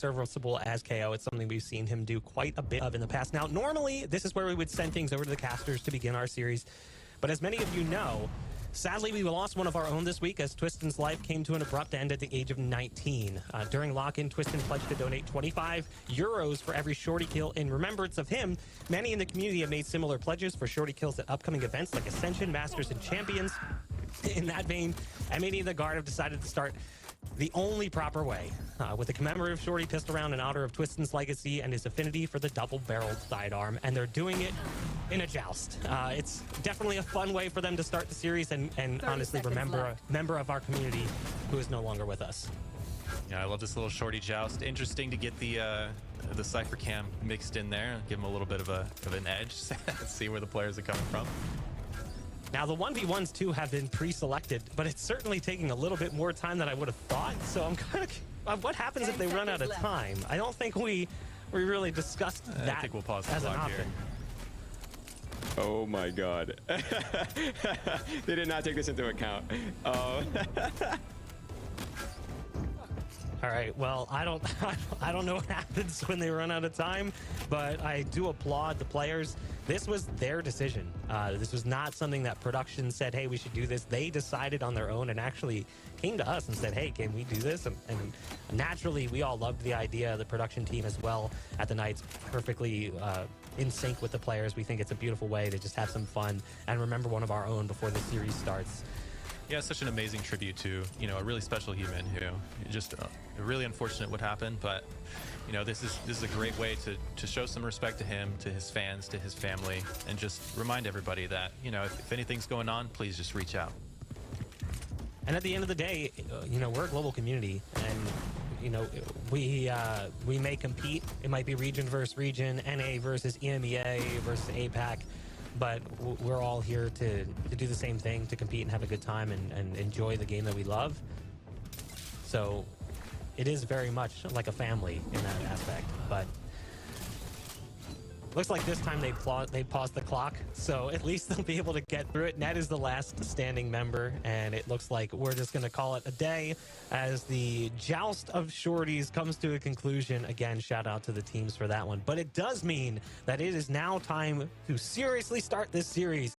serviceable as KO. It's something we've seen him do quite a bit of in the past. Now, normally, this is where we would send things over to the casters to begin our series. But as many of you know, sadly, we lost one of our own this week as Twisten's life came to an abrupt end at the age of 19. During lock-in, Twisten pledged to donate 25 euros for every shorty kill in remembrance of him. Many in the community have made similar pledges for shorty kills at upcoming events like Ascension, Masters, and Champions. In that vein, M80 and the Guard have decided to start the only proper way, with a commemorative shorty pistol round in honor of Twisten's legacy and his affinity for the double-barreled sidearm, and they're doing it in a joust. It's definitely a fun way for them to start the series and honestly remember a member of our community who is no longer with us. Yeah, I love this little shorty joust. Interesting to get the Cypher Cam mixed in there, give them a little bit of an edge, see where the players are coming from. Now, the 1v1s, too, have been pre-selected, but it's certainly taking a little bit more time than I would have thought. So I'm kind of... what happens if they run out of time? I don't think we really discussed that I think we'll pause the as an clock option. Here. Oh, my God. They did not take this into account. Oh. All right, well, I don't know what happens when they run out of time, but I do applaud the players. This was their decision. This was not something that production said, hey, we should do this. They decided on their own and actually came to us and said, hey, can we do this? And naturally, we all loved the idea. The production team as well at the Knights, perfectly in sync with the players. We think it's a beautiful way to just have some fun and remember one of our own before the series starts. Yeah, it's such an amazing tribute to, you know, a really special human who just really unfortunate what happened, but you know, this is a great way to show some respect to him, to his fans, to his family, and just remind everybody that, you know, if anything's going on, please just reach out. And at the end of the day, you know, we're a global community, and you know, we may compete. It might be region versus region, NA versus EMEA versus APAC. But we're all here to do the same thing, to compete and have a good time and enjoy the game that we love. So it is very much like a family in that aspect. But looks like this time they paused the clock, so at least they'll be able to get through it. Ned is the last standing member, and it looks like we're just going to call it a day as the joust of shorties comes to a conclusion. Again, shout out to the teams for that one. But it does mean that it is now time to seriously start this series.